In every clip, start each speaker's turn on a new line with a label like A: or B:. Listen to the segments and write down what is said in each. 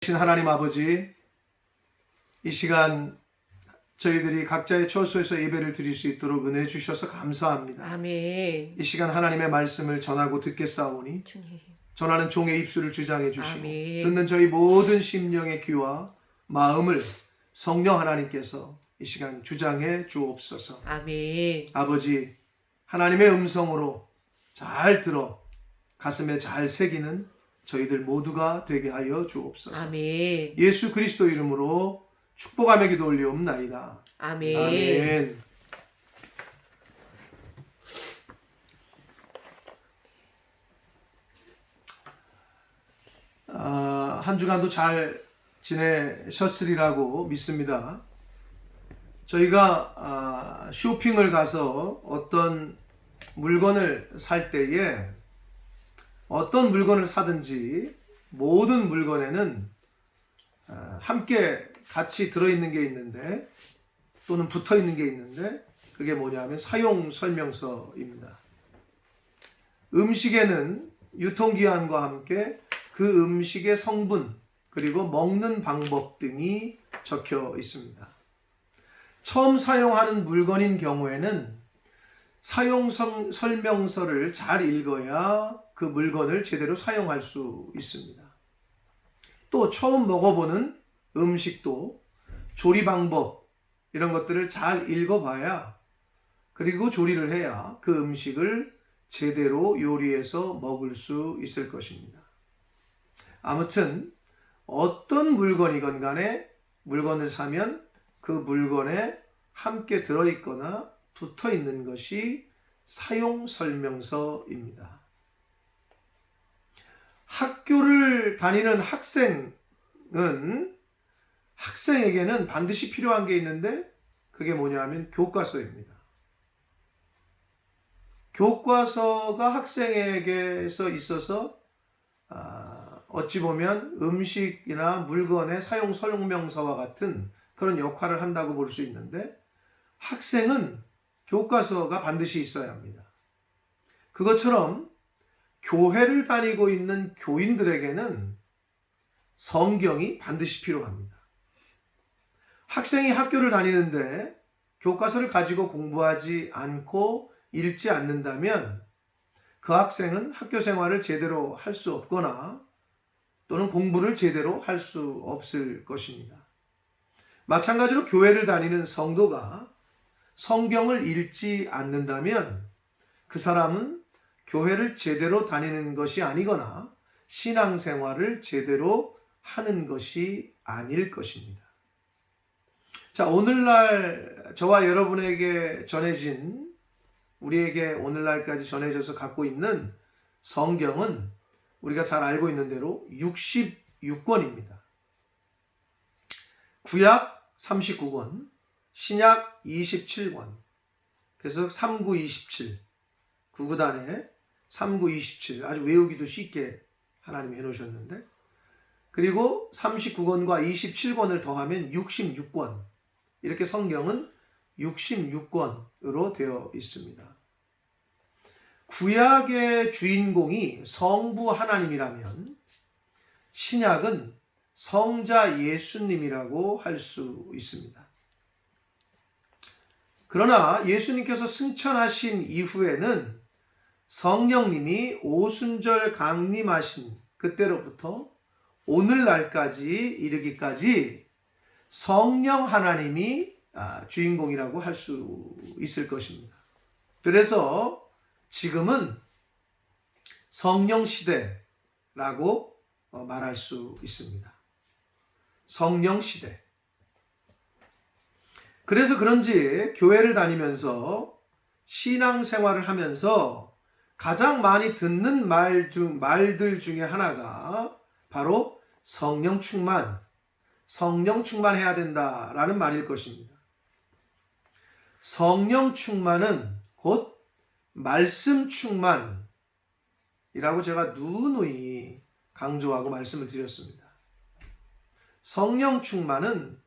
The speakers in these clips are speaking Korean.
A: 하나님 아버지, 이 시간 저희들이 각자의 처소에서 예배를 드릴 수 있도록 은혜 주셔서 감사합니다.
B: 아멘.
A: 이 시간 하나님의 말씀을 전하고 듣겠사오니 전하는 종의 입술을 주장해 주시고
B: 아멘.
A: 듣는 저희 모든 심령의 귀와 마음을 성령 하나님께서 이 시간 주장해 주옵소서.
B: 아멘.
A: 아버지, 하나님의 음성으로 잘 들어 가슴에 잘 새기는 저희들 모두가 되게 하여 주옵소서.
B: 아멘.
A: 예수 그리스도 이름으로 축복하며 기도 올리옵나이다.
B: 아멘.
A: 아멘. 한 주간도 잘 지내셨으리라고 믿습니다. 저희가 쇼핑을 가서 어떤 물건을 살 때에 어떤 물건을 사든지 모든 물건에는 함께 같이 들어있는 게 있는데 또는 붙어있는 게 있는데 그게 뭐냐면 사용 설명서입니다. 음식에는 유통기한과 함께 그 음식의 성분 그리고 먹는 방법 등이 적혀 있습니다. 처음 사용하는 물건인 경우에는 사용 설명서를 잘 읽어야 그 물건을 제대로 사용할 수 있습니다. 또 처음 먹어보는 음식도 조리 방법 이런 것들을 잘 읽어봐야 그리고 조리를 해야 그 음식을 제대로 요리해서 먹을 수 있을 것입니다. 아무튼 어떤 물건이건 간에 물건을 사면 그 물건에 함께 들어있거나 붙어있는 것이 사용 설명서입니다. 학교를 다니는 학생에게는 반드시 필요한 게 있는데 그게 뭐냐면 교과서입니다. 교과서가 학생에게서 있어서 어찌 보면 음식이나 물건의 사용 설명서와 같은 그런 역할을 한다고 볼 수 있는데 학생은 교과서가 반드시 있어야 합니다. 그것처럼 교회를 다니고 있는 교인들에게는 성경이 반드시 필요합니다. 학생이 학교를 다니는데 교과서를 가지고 공부하지 않고 읽지 않는다면 그 학생은 학교 생활을 제대로 할 수 없거나 또는 공부를 제대로 할 수 없을 것입니다. 마찬가지로 교회를 다니는 성도가 성경을 읽지 않는다면 그 사람은 교회를 제대로 다니는 것이 아니거나 신앙생활을 제대로 하는 것이 아닐 것입니다. 자, 오늘날 저와 여러분에게 전해진 우리에게 오늘날까지 전해져서 갖고 있는 성경은 우리가 잘 알고 있는 대로 66권입니다. 구약 39권, 신약 27권, 그래서 3927, 구구단에 3927 아주 외우기도 쉽게 하나님이 해놓으셨는데 그리고 39권과 27권을 더하면 66권 이렇게 성경은 66권으로 되어 있습니다. 구약의 주인공이 성부 하나님이라면 신약은 성자 예수님이라고 할 수 있습니다. 그러나 예수님께서 승천하신 이후에는 성령님이 오순절 강림하신 그때로부터 오늘날까지 이르기까지 성령 하나님이 주인공이라고 할 수 있을 것입니다. 그래서 지금은 성령 시대라고 말할 수 있습니다. 성령 시대. 그래서 그런지 교회를 다니면서 신앙생활을 하면서 가장 많이 듣는 말들 중에 하나가 바로 성령 충만해야 된다라는 말일 것입니다. 성령 충만은 곧 말씀 충만이라고 제가 누누이 강조하고 말씀을 드렸습니다. 성령 충만은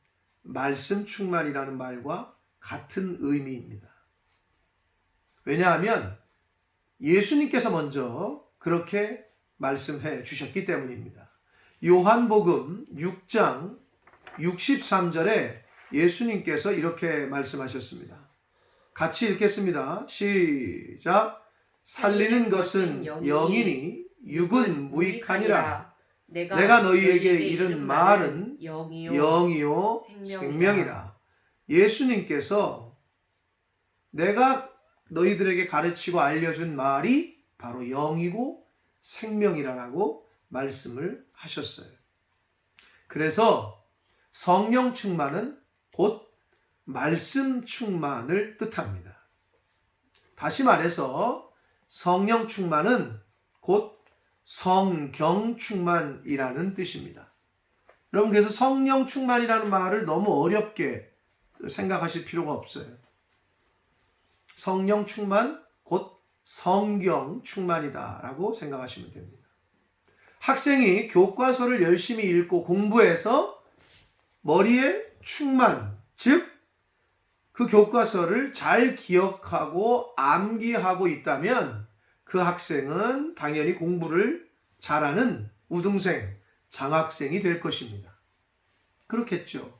A: 말씀 충만이라는 말과 같은 의미입니다. 왜냐하면 예수님께서 먼저 그렇게 말씀해 주셨기 때문입니다. 요한복음 6장 63절에 예수님께서 이렇게 말씀하셨습니다. 같이 읽겠습니다. 시작. 살리는 것은 영이니 육은 무익하니라. 내가 너희에게 이른 말은 영이요 생명이라. 예수님께서 내가 너희들에게 가르치고 알려준 말이 바로 영이고 생명이라고 말씀을 하셨어요. 그래서 성령 충만은 곧 말씀 충만을 뜻합니다. 다시 말해서 성령 충만은 곧 성경 충만이라는 뜻입니다. 여러분, 그래서 성령 충만이라는 말을 너무 어렵게 생각하실 필요가 없어요. 성령 충만 곧 성경 충만이다라고 생각하시면 됩니다. 학생이 교과서를 열심히 읽고 공부해서 머리에 충만, 즉 그 교과서를 잘 기억하고 암기하고 있다면 그 학생은 당연히 공부를 잘하는 우등생, 장학생이 될 것입니다. 그렇겠죠.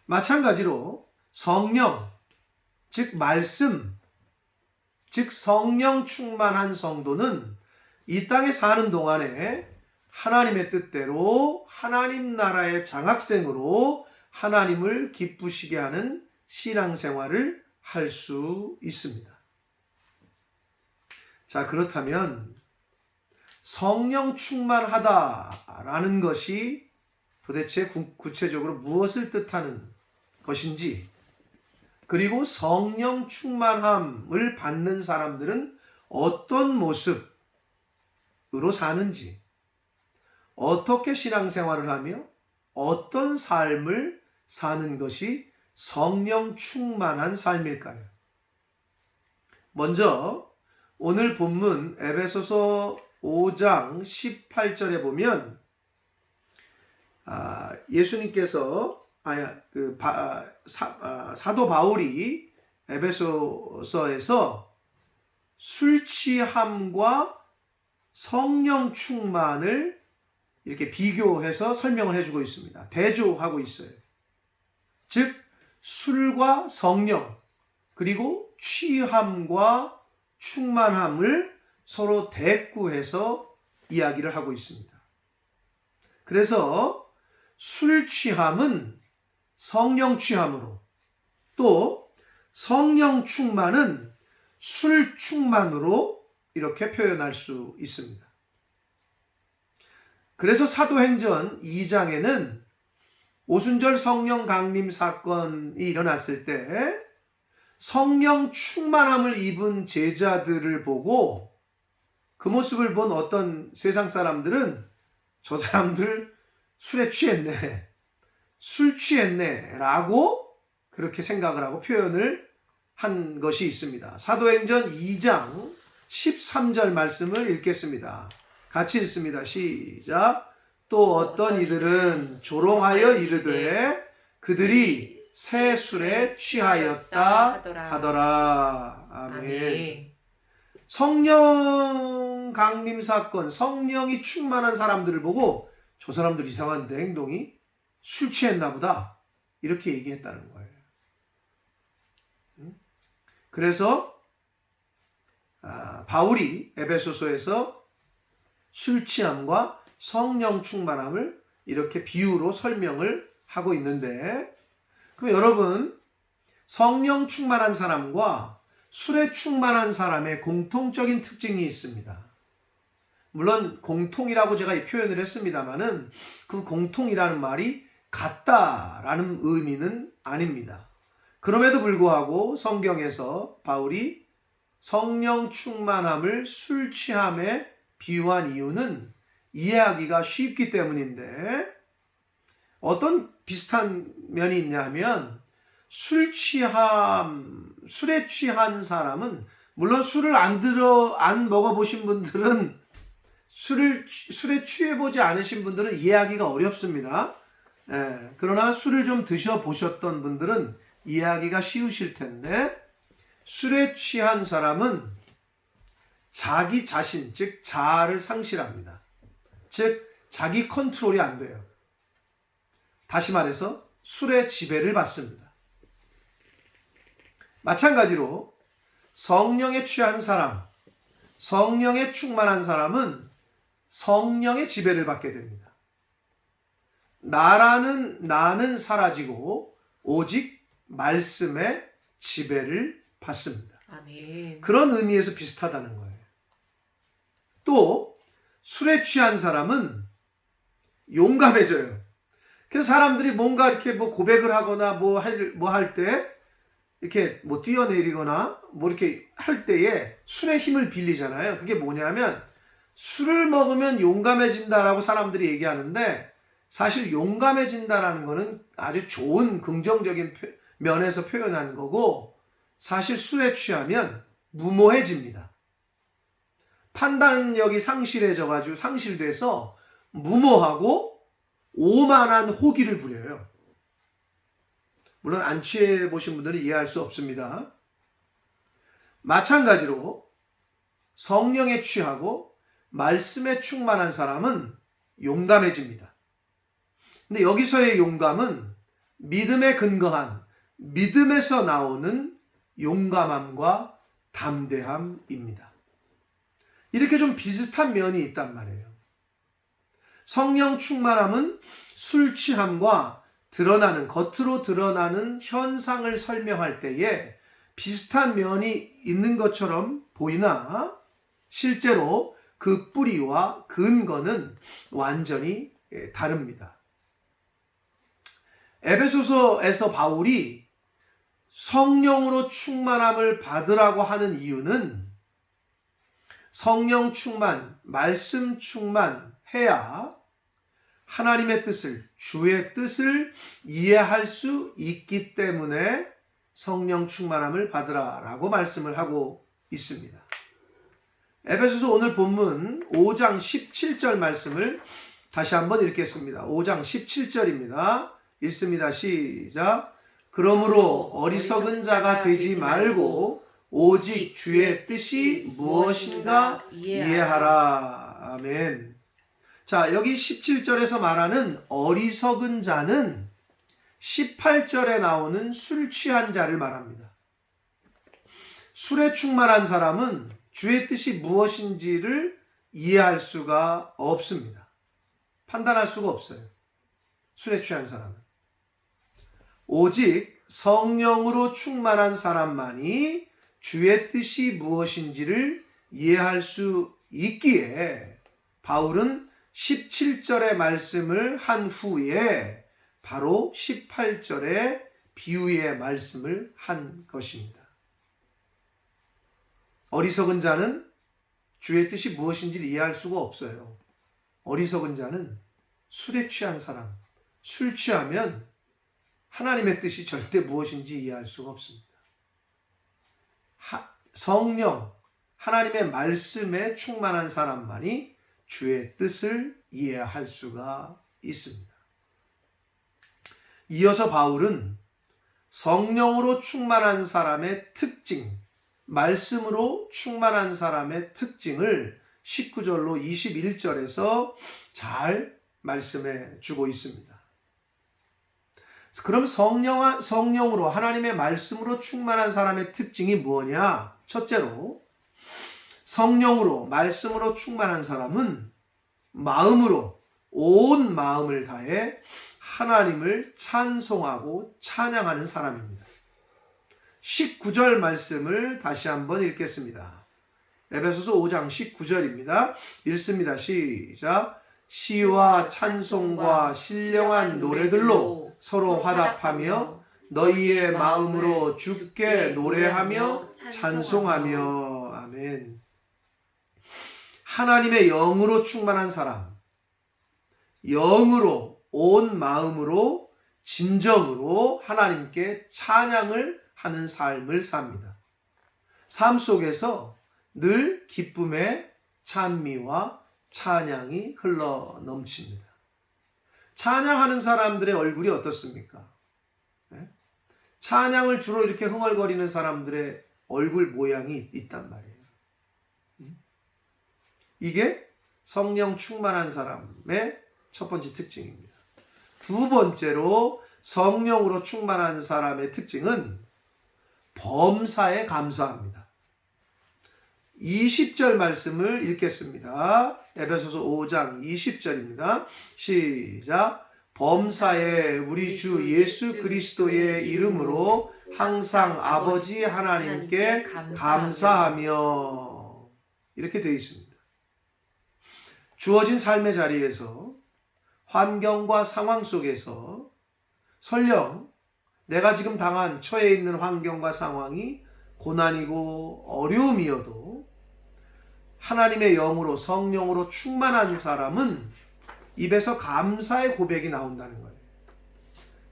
A: 마찬가지로 성령, 즉 말씀, 즉 성령 충만한 성도는 이 땅에 사는 동안에 하나님의 뜻대로 하나님 나라의 장학생으로 하나님을 기쁘시게 하는 신앙생활을 할 수 있습니다. 자, 그렇다면 성령 충만하다라는 것이 도대체 구체적으로 무엇을 뜻하는 것인지, 그리고 성령 충만함을 받는 사람들은 어떤 모습으로 사는지, 어떻게 신앙생활을 하며 어떤 삶을 사는 것이 성령 충만한 삶일까요? 먼저 오늘 본문 에베소서 5장 18절에 보면 예수님께서 사도 바울이 에베소서에서 술 취함과 성령 충만을 이렇게 비교해서 설명을 해주고 있습니다. 대조하고 있어요. 즉 술과 성령, 그리고 취함과 충만함을 서로 대꾸해서 이야기를 하고 있습니다. 그래서 술 취함은 성령 취함으로, 또 성령 충만은 술 충만으로 이렇게 표현할 수 있습니다. 그래서 사도행전 2장에는 오순절 성령 강림 사건이 일어났을 때 성령 충만함을 입은 제자들을 보고 그 모습을 본 어떤 세상 사람들은 저 사람들 술에 취했네, 술 취했네 라고 그렇게 생각을 하고 표현을 한 것이 있습니다. 사도행전 2장 13절 말씀을 읽겠습니다. 같이 읽습니다. 시작. 또 어떤 이들은 조롱하여 이르되 그들이 새 술에 취하였다 하더라. 아멘. 성령 강림 사건, 성령이 충만한 사람들을 보고 저 사람들 이상한데 행동이 술 취했나 보다 이렇게 얘기했다는 거예요. 그래서 바울이 에베소서에서 술 취함과 성령 충만함을 이렇게 비유로 설명을 하고 있는데, 그럼 여러분, 성령 충만한 사람과 술에 충만한 사람의 공통적인 특징이 있습니다. 물론 공통이라고 제가 이 표현을 했습니다만은 그 공통이라는 말이 같다라는 의미는 아닙니다. 그럼에도 불구하고 성경에서 바울이 성령 충만함을 술 취함에 비유한 이유는 이해하기가 쉽기 때문인데, 어떤 비슷한 면이 있냐면 술에 취한 사람은, 물론 술을 안 먹어보신 분들은, 술에 취해보지 않으신 분들은 이해하기가 어렵습니다. 그러나 술을 좀 드셔보셨던 분들은 이해하기가 쉬우실 텐데, 술에 취한 사람은 자기 자신, 즉 자아를 상실합니다. 즉 자기 컨트롤이 안 돼요. 다시 말해서 술의 지배를 받습니다. 마찬가지로 성령에 취한 사람, 성령에 충만한 사람은 성령의 지배를 받게 됩니다. 나는 사라지고 오직 말씀의 지배를 받습니다.
B: 아멘.
A: 그런 의미에서 비슷하다는 거예요. 또 술에 취한 사람은 용감해져요. 그래서 사람들이 뭔가 이렇게 뭐 고백을 하거나 뭐 할 때 이렇게 뭐 뛰어내리거나 뭐 이렇게 할 때에 술의 힘을 빌리잖아요. 그게 뭐냐면 술을 먹으면 용감해진다라고 사람들이 얘기하는데 사실 용감해진다라는 거는 아주 좋은 긍정적인 면에서 표현한 거고 사실 술에 취하면 무모해집니다. 판단력이 상실돼서 무모하고 오만한 호기를 부려요. 물론 안 취해 보신 분들은 이해할 수 없습니다. 마찬가지로 성령에 취하고 말씀에 충만한 사람은 용감해집니다. 근데 여기서의 용감은 믿음에 근거한 믿음에서 나오는 용감함과 담대함입니다. 이렇게 좀 비슷한 면이 있단 말이에요. 성령 충만함은 술 취함과 겉으로 드러나는 현상을 설명할 때에 비슷한 면이 있는 것처럼 보이나 실제로 그 뿌리와 근거는 완전히 다릅니다. 에베소서에서 바울이 성령으로 충만함을 받으라고 하는 이유는 성령 충만, 말씀 충만해야 하나님의 뜻을, 주의 뜻을 이해할 수 있기 때문에 성령 충만함을 받으라라고 말씀을 하고 있습니다. 에베소서 오늘 본문 5장 17절 말씀을 다시 한번 읽겠습니다. 5장 17절입니다. 읽습니다. 시작. 그러므로 어리석은 자가 되지 말고 오직 주의 뜻이 무엇인가 이해하라. 아멘. 자, 여기 17절에서 말하는 어리석은 자는 18절에 나오는 술 취한 자를 말합니다. 술에 충만한 사람은 주의 뜻이 무엇인지를 이해할 수가 없습니다. 판단할 수가 없어요. 술에 취한 사람은. 오직 성령으로 충만한 사람만이 주의 뜻이 무엇인지를 이해할 수 있기에 바울은 17절의 말씀을 한 후에 바로 18절의 비유의 말씀을 한 것입니다. 어리석은 자는 주의 뜻이 무엇인지를 이해할 수가 없어요. 어리석은 자는 술에 취한 사람, 술 취하면 하나님의 뜻이 절대 무엇인지 이해할 수가 없습니다. 성령, 하나님의 말씀에 충만한 사람만이 주의 뜻을 이해할 수가 있습니다. 이어서 바울은 성령으로 충만한 사람의 특징, 말씀으로 충만한 사람의 특징을 19절로 21절에서 잘 말씀해 주고 있습니다. 그럼 성령으로 하나님의 말씀으로 충만한 사람의 특징이 무엇이냐? 첫째로 성령으로 말씀으로 충만한 사람은 마음으로 온 마음을 다해 하나님을 찬송하고 찬양하는 사람입니다. 19절 말씀을 다시 한번 읽겠습니다. 에베소서 5장 19절입니다. 읽습니다. 시작. 시와 찬송과 신령한 노래들로 서로 화답하며 너희의 마음으로 주께 노래하며 찬송하며. 아멘. 하나님의 영으로 충만한 사람, 영으로 온 마음으로 진정으로 하나님께 찬양을 하는 삶을 삽니다. 삶 속에서 늘 기쁨의 찬미와 찬양이 흘러 넘칩니다. 찬양하는 사람들의 얼굴이 어떻습니까? 찬양을 주로 이렇게 흥얼거리는 사람들의 얼굴 모양이 있단 말이에요. 이게 성령 충만한 사람의 첫 번째 특징입니다. 두 번째로 성령으로 충만한 사람의 특징은 범사에 감사합니다. 20절 말씀을 읽겠습니다. 에베소서 5장 20절입니다. 시작. 범사에 우리 주 예수 그리스도의 이름으로 항상 아버지 하나님께 감사하며, 이렇게 되어 있습니다. 주어진 삶의 자리에서, 환경과 상황 속에서 설령 내가 지금 당한 처해 있는 환경과 상황이 고난이고 어려움이어도 하나님의 영으로, 성령으로 충만한 사람은 입에서 감사의 고백이 나온다는 거예요.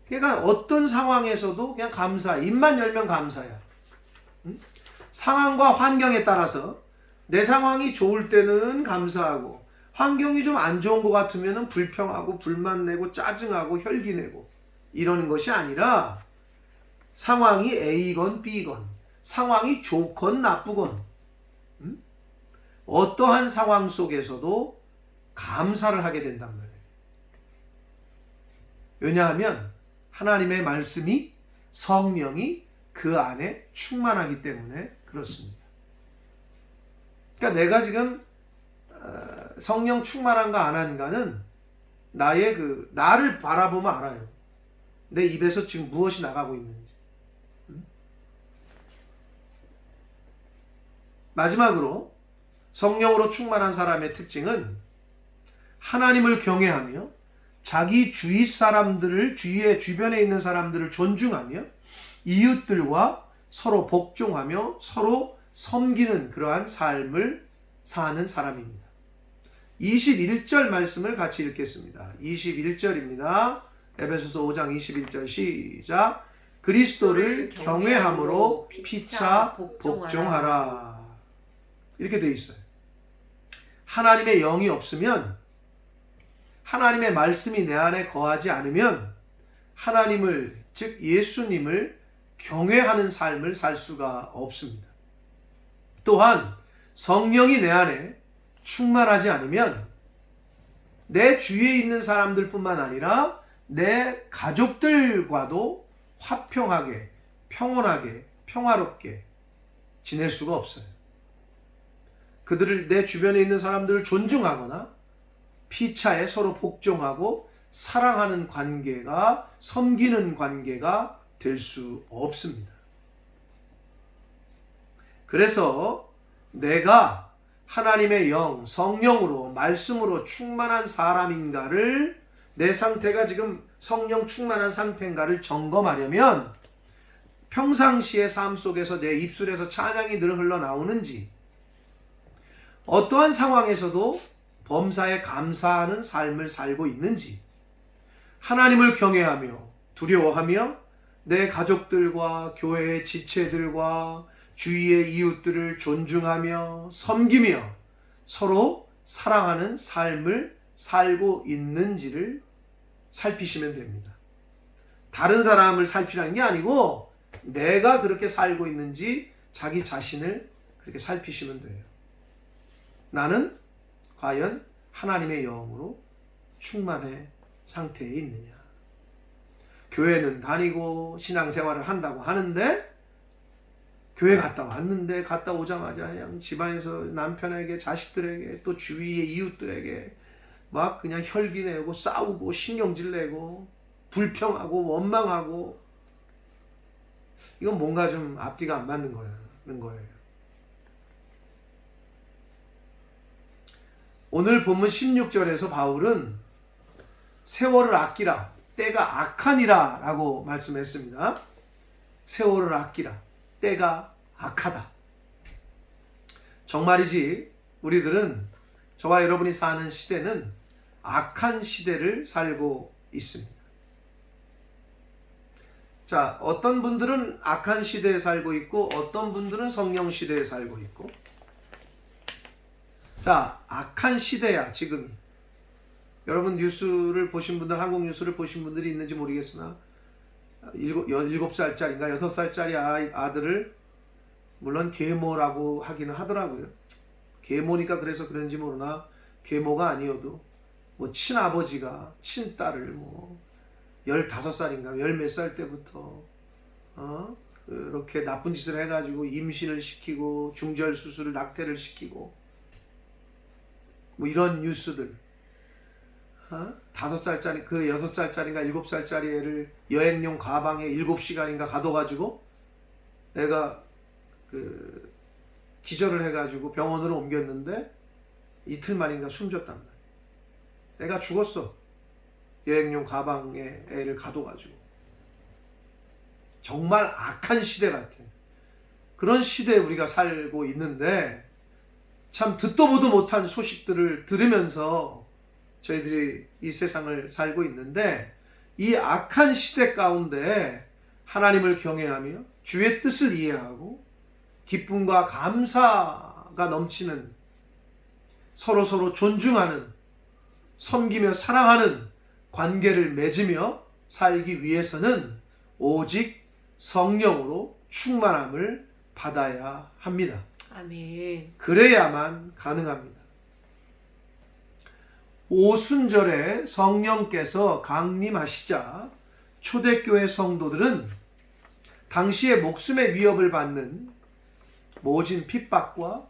A: 그러니까 어떤 상황에서도 그냥 감사, 입만 열면 감사야. 상황과 환경에 따라서 내 상황이 좋을 때는 감사하고, 환경이 좀 안 좋은 것 같으면 불평하고 불만내고 짜증하고 혈기내고 이러는 것이 아니라, 상황이 A건 B건, 상황이 좋건 나쁘건, 어떠한 상황 속에서도 감사를 하게 된단 말이에요. 왜냐하면 하나님의 말씀이, 성령이 그 안에 충만하기 때문에 그렇습니다. 그러니까 내가 지금 성령 충만한가 안 한가는 나를 바라보면 알아요. 내 입에서 지금 무엇이 나가고 있는지. 마지막으로 성령으로 충만한 사람의 특징은 하나님을 경외하며 자기 주위 사람들을, 주변에 있는 사람들을 존중하며 이웃들과 서로 복종하며 서로 섬기는 그러한 삶을 사는 사람입니다. 21절 말씀을 같이 읽겠습니다. 21절입니다. 에베소서 5장 21절 시작. 그리스도를 경외함으로 피차 복종하라. 이렇게 되어 있어요. 하나님의 영이 없으면, 하나님의 말씀이 내 안에 거하지 않으면 하나님을, 즉 예수님을 경외하는 삶을 살 수가 없습니다. 또한 성령이 내 안에 충만하지 않으면 내 주위에 있는 사람들뿐만 아니라 내 가족들과도 화평하게, 평온하게, 평화롭게 지낼 수가 없어요. 그들을, 내 주변에 있는 사람들을 존중하거나 피차에 서로 복종하고 사랑하는 관계가, 섬기는 관계가 될 수 없습니다. 그래서 내가 하나님의 영, 성령으로, 말씀으로 충만한 사람인가를, 내 상태가 지금 성령 충만한 상태인가를 점검하려면 평상시의 삶 속에서 내 입술에서 찬양이 늘 흘러나오는지, 어떠한 상황에서도 범사에 감사하는 삶을 살고 있는지, 하나님을 경외하며 두려워하며 내 가족들과 교회의 지체들과 주위의 이웃들을 존중하며 섬기며 서로 사랑하는 삶을 살고 있는지를 살피시면 됩니다. 다른 사람을 살피라는 게 아니고 내가 그렇게 살고 있는지 자기 자신을 그렇게 살피시면 돼요. 나는 과연 하나님의 영으로 충만의 상태에 있느냐. 교회는 다니고 신앙생활을 한다고 하는데, 교회 갔다 왔는데 갔다 오자마자 그냥 집안에서 남편에게, 자식들에게, 또 주위의 이웃들에게 막 그냥 혈기내고 싸우고 신경질 내고 불평하고 원망하고, 이건 뭔가 좀 앞뒤가 안 맞는 거예요. 오늘 본문 16절에서 바울은 세월을 아끼라, 때가 악하니라 라고 말씀했습니다. 세월을 아끼라, 때가 악하다. 정말이지 우리들은, 저와 여러분이 사는 시대는 악한 시대를 살고 있습니다. 자, 어떤 분들은 악한 시대에 살고 있고 어떤 분들은 성령 시대에 살고 있고. 자, 악한 시대야 지금. 여러분 뉴스를 보신 분들, 한국 뉴스를 보신 분들이 있는지 모르겠으나 7살짜리인가 6살짜리 아들을, 물론 계모라고 하기는 하더라고요. 계모니까 그래서 그런지 모르나 계모가 아니어도 뭐 친아버지가 친딸을 뭐 15살인가 10몇 살 때부터 그렇게 나쁜 짓을 해가지고 임신을 시키고 중절 수술을 낙태를 시키고 뭐 이런 뉴스들 5살짜리 그 6살짜리인가 7살짜리 애를 여행용 가방에 7시간인가 가둬가지고 애가 그 기절을 해가지고 병원으로 옮겼는데 이틀 만인가 숨졌단 말이야. 애가 죽었어. 여행용 가방에 애를 가둬가지고. 정말 악한 시대 같아. 그런 시대에 우리가 살고 있는데 참 듣도 보도 못한 소식들을 들으면서 저희들이 이 세상을 살고 있는데, 이 악한 시대 가운데 하나님을 경외하며 주의 뜻을 이해하고 기쁨과 감사가 넘치는, 서로 존중하는, 섬기며 사랑하는 관계를 맺으며 살기 위해서는 오직 성령으로 충만함을 받아야 합니다.
B: 아멘.
A: 그래야만 가능합니다. 오순절에 성령께서 강림하시자 초대교회 성도들은 당시에 목숨의 위협을 받는 모진 핍박과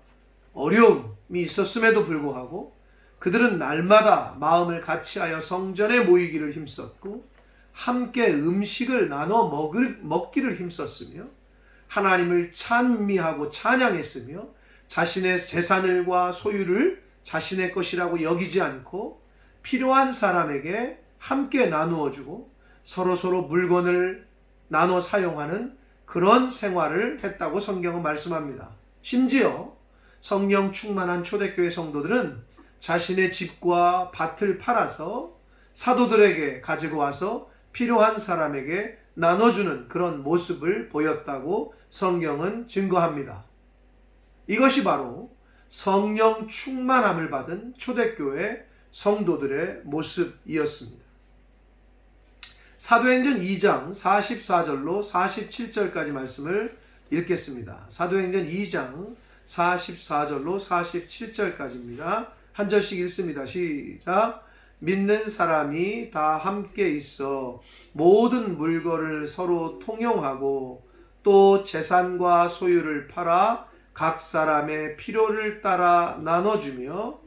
A: 어려움이 있었음에도 불구하고 그들은 날마다 마음을 같이하여 성전에 모이기를 힘썼고 함께 음식을 나눠 먹기를 힘썼으며 하나님을 찬미하고 찬양했으며 자신의 재산을과 소유를 자신의 것이라고 여기지 않고 필요한 사람에게 함께 나누어 주고 서로 물건을 나눠 사용하는 그런 생활을 했다고 성경은 말씀합니다. 심지어 성령 충만한 초대교회 성도들은 자신의 집과 밭을 팔아서 사도들에게 가지고 와서 필요한 사람에게 나눠주는 그런 모습을 보였다고 성경은 증거합니다. 이것이 바로 성령 충만함을 받은 초대교회 성도들의 모습이었습니다. 사도행전 2장 44절로 47절까지 말씀을 읽겠습니다. 사도행전 2장 44절로 47절까지입니다. 한 절씩 읽습니다. 시작. 믿는 사람이 다 함께 있어 모든 물건을 서로 통용하고 또 재산과 소유를 팔아 각 사람의 필요를 따라 나눠주며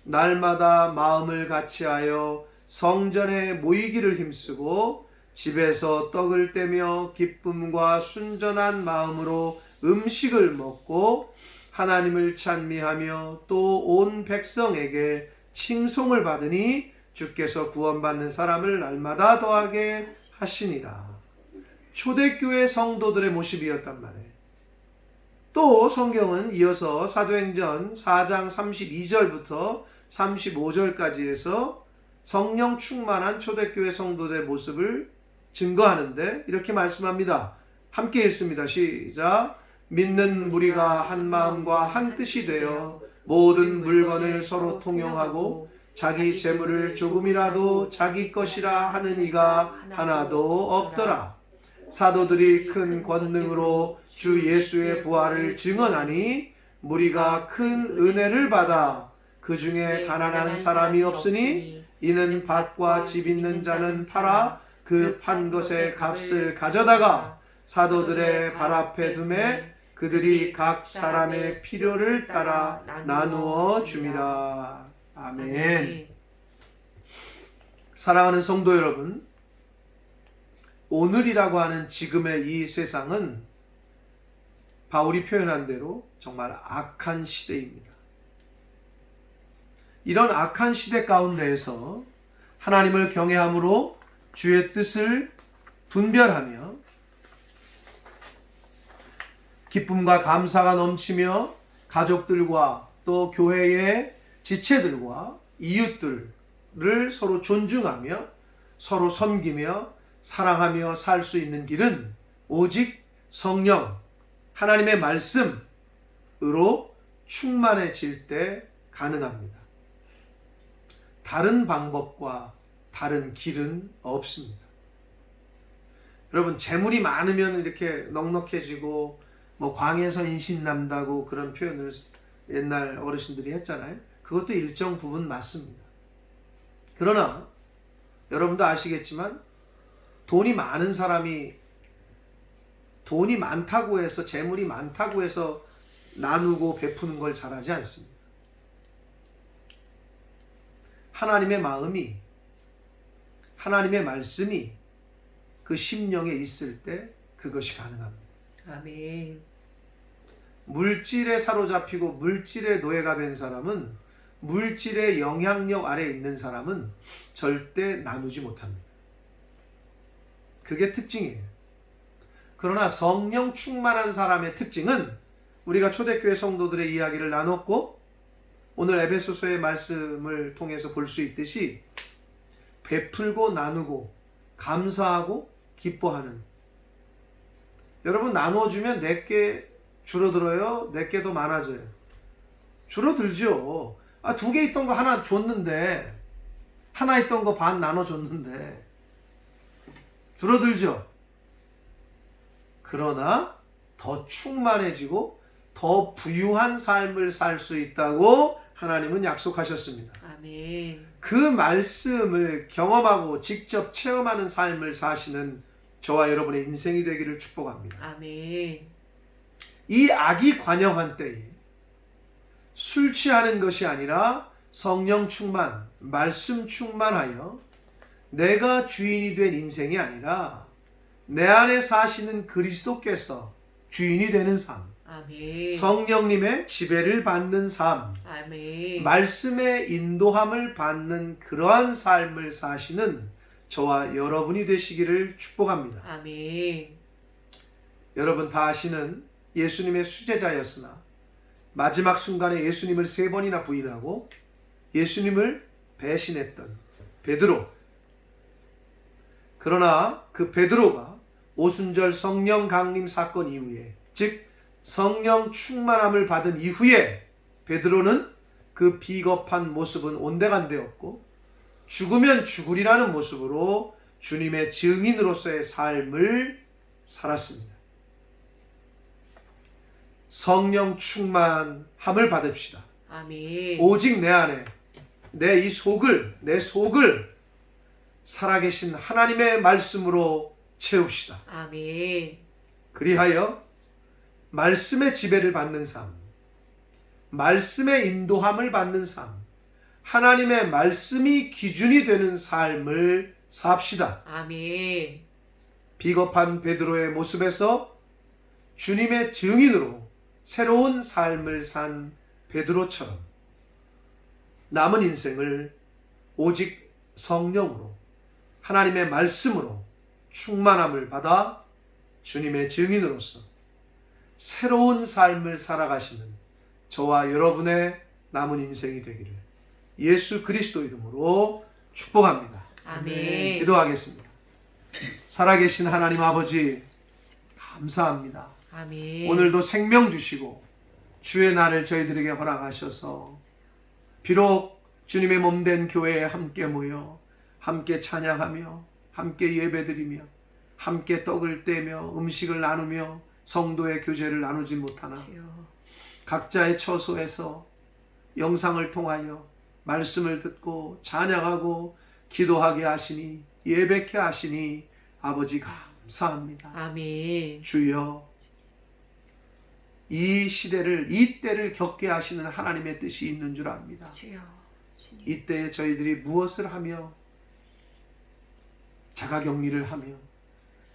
A: 날마다 마음을 같이하여 성전에 모이기를 힘쓰고 집에서 떡을 떼며 기쁨과 순전한 마음으로 음식을 먹고 하나님을 찬미하며 또 온 백성에게 칭송을 받으니 주께서 구원받는 사람을 날마다 더하게 하시니라. 초대교회 성도들의 모습이었단 말이에요. 또 성경은 이어서 사도행전 4장 32절부터 35절까지 해서 성령 충만한 초대교회 성도들의 모습을 증거하는데 이렇게 말씀합니다. 함께 읽습니다. 시작. 믿는 무리가 한 마음과 한 뜻이 되어 모든 물건을 서로 통용하고 자기 재물을 조금이라도 자기 것이라 하는 이가 하나도 없더라. 사도들이 큰 권능으로 주 예수의 부활을 증언하니 무리가 큰 은혜를 받아 그 중에 가난한 사람이 없으니 이는 밭과 집 있는 자는 팔아 그 판 것의 값을 가져다가 사도들의 발 앞에 두매 그들이 각 사람의 필요를 따라 나누어 줌이라. 아멘. 사랑하는 성도 여러분, 오늘이라고 하는 지금의 이 세상은 바울이 표현한 대로 정말 악한 시대입니다. 이런 악한 시대 가운데에서 하나님을 경외함으로 주의 뜻을 분별하며 기쁨과 감사가 넘치며 가족들과 또 교회의 지체들과 이웃들을 서로 존중하며 서로 섬기며 사랑하며 살 수 있는 길은 오직 성령, 하나님의 말씀으로 충만해질 때 가능합니다. 다른 방법과 다른 길은 없습니다. 여러분, 재물이 많으면 이렇게 넉넉해지고 뭐 광에서 인신 남다고 그런 표현을 옛날 어르신들이 했잖아요. 그것도 일정 부분 맞습니다. 그러나 여러분도 아시겠지만 돈이 많다고 해서, 재물이 많다고 해서 나누고 베푸는 걸 잘하지 않습니다. 하나님의 마음이, 하나님의 말씀이 그 심령에 있을 때 그것이 가능합니다.
B: 아멘.
A: 물질에 사로잡히고 물질의 노예가 된 사람은, 물질의 영향력 아래에 있는 사람은 절대 나누지 못합니다. 그게 특징이에요. 그러나 성령 충만한 사람의 특징은 우리가 초대교회 성도들의 이야기를 나눴고 오늘 에베소서의 말씀을 통해서 볼 수 있듯이 베풀고 나누고 감사하고 기뻐하는, 여러분 나눠주면 내게 줄어들어요? 내게 더 많아져요? 줄어들죠. 2개 있던 거 하나 줬는데, 하나 있던 거 반 나눠줬는데 줄어들죠. 그러나 더 충만해지고 더 부유한 삶을 살 수 있다고 하나님은 약속하셨습니다.
B: 아멘.
A: 그 말씀을 경험하고 직접 체험하는 삶을 사시는 저와 여러분의 인생이 되기를 축복합니다.
B: 아멘.
A: 이 악이 관영한 때에 술 취하는 것이 아니라 성령 충만, 말씀 충만하여 내가 주인이 된 인생이 아니라 내 안에 사시는 그리스도께서 주인이 되는 삶,
B: 아멘.
A: 성령님의 지배를 받는 삶,
B: 아멘.
A: 말씀의 인도함을 받는 그러한 삶을 사시는 저와 여러분이 되시기를 축복합니다.
B: 아멘.
A: 여러분 다 아시는 예수님의 수제자였으나 마지막 순간에 예수님을 3번이나 부인하고 예수님을 배신했던 베드로. 그러나 그 베드로가 오순절 성령 강림 사건 이후에, 즉 성령 충만함을 받은 이후에 베드로는 그 비겁한 모습은 온데간데없고 죽으면 죽으리라는 모습으로 주님의 증인으로서의 삶을 살았습니다. 성령 충만함을 받읍시다.
B: 아멘.
A: 오직 내 안에 내 속을 살아계신 하나님의 말씀으로 채웁시다.
B: 아멘.
A: 그리하여 말씀의 지배를 받는 삶, 말씀의 인도함을 받는 삶, 하나님의 말씀이 기준이 되는 삶을 삽시다.
B: 아멘.
A: 비겁한 베드로의 모습에서 주님의 증인으로 새로운 삶을 산 베드로처럼 남은 인생을 오직 성령으로, 하나님의 말씀으로 충만함을 받아 주님의 증인으로서 새로운 삶을 살아가시는 저와 여러분의 남은 인생이 되기를 예수 그리스도 이름으로 축복합니다.
B: 아멘.
A: 기도하겠습니다. 살아계신 하나님 아버지, 감사합니다.
B: 아멘.
A: 오늘도 생명 주시고 주의 날을 저희들에게 허락하셔서 비록 주님의 몸된 교회에 함께 모여 함께 찬양하며 함께 예배드리며 함께 떡을 떼며 음식을 나누며 성도의 교제를 나누지 못하나
B: 주여.
A: 각자의 처소에서 영상을 통하여 말씀을 듣고 찬양하고 기도하게 하시니, 예배케 하시니 아버지 감사합니다.
B: 아멘.
A: 주여, 이 시대를, 이 때를 겪게 하시는 하나님의 뜻이 있는 줄 압니다.
B: 주여. 주님.
A: 이때에 저희들이 무엇을 하며 자가격리를 하며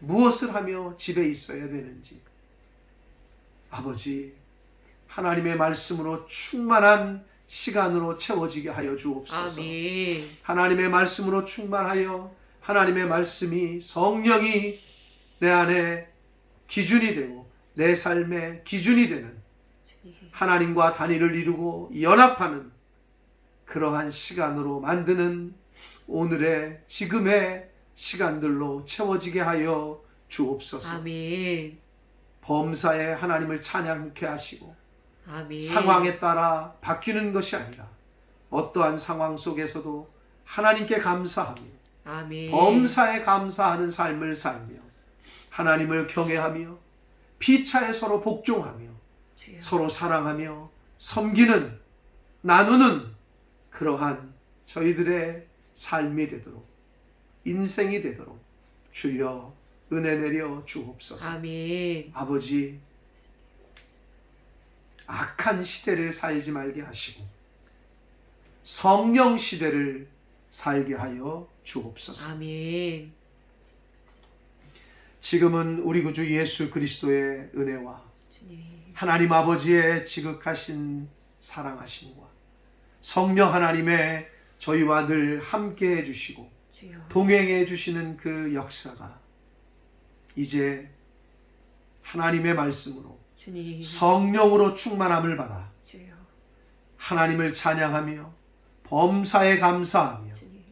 A: 무엇을 하며 집에 있어야 되는지 아버지, 하나님의 말씀으로 충만한 시간으로 채워지게 하여 주옵소서.
B: 아멘.
A: 하나님의 말씀으로 충만하여 하나님의 말씀이, 성령이 내 안에 기준이 되고 내 삶의 기준이 되는,
B: 주님.
A: 하나님과 단일을 이루고 연합하는 그러한 시간으로 만드는 오늘의 지금의 시간들로 채워지게 하여 주옵소서.
B: 아멘.
A: 범사에 하나님을 찬양케 하시고
B: 아멘.
A: 상황에 따라 바뀌는 것이 아니라 어떠한 상황 속에서도 하나님께 감사하며
B: 아멘.
A: 범사에 감사하는 삶을 살며 하나님을 경외하며 피차에 서로 복종하며
B: 주여.
A: 서로 사랑하며 섬기는, 나누는 그러한 저희들의 삶이 되도록, 인생이 되도록 주여 은혜 내려 주옵소서.
B: 아멘.
A: 아버지, 악한 시대를 살지 말게 하시고 성령 시대를 살게 하여 주옵소서.
B: 아멘.
A: 지금은 우리 구주 예수 그리스도의 은혜와
B: 주님.
A: 하나님 아버지의 지극하신 사랑하심과 성령 하나님의 저희와 늘 함께 해주시고
B: 주여.
A: 동행해 주시는 그 역사가 이제 하나님의 말씀으로
B: 주님.
A: 성령으로 충만함을 받아
B: 주여.
A: 하나님을 찬양하며 범사에 감사하며
B: 주님.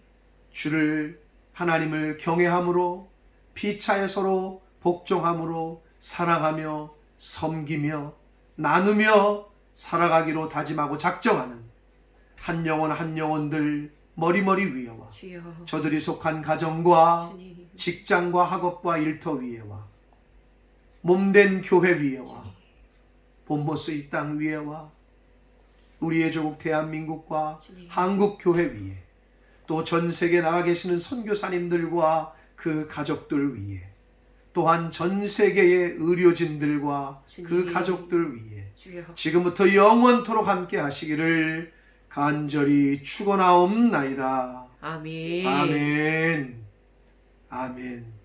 A: 주를 하나님을 경외함으로 피차에 서로 복종함으로 사랑하며 섬기며 나누며 살아가기로 다짐하고 작정하는 한 영혼 한 영혼들 머리머리 위에와
B: 주여.
A: 저들이 속한 가정과
B: 주님.
A: 직장과 학업과 일터 위에와 몸된 교회 위에와 본모스 이 땅 위에와 우리의 조국 대한민국과
B: 주님.
A: 한국 교회 위에 또 전 세계에 나가 계시는 선교사님들과 그 가족들 위에 또한 전 세계의 의료진들과
B: 주님.
A: 그 가족들 위에
B: 주여.
A: 지금부터 영원토록 함께 하시기를 간절히 축원하옵나이다.
B: 아멘.
A: 아멘. 아멘.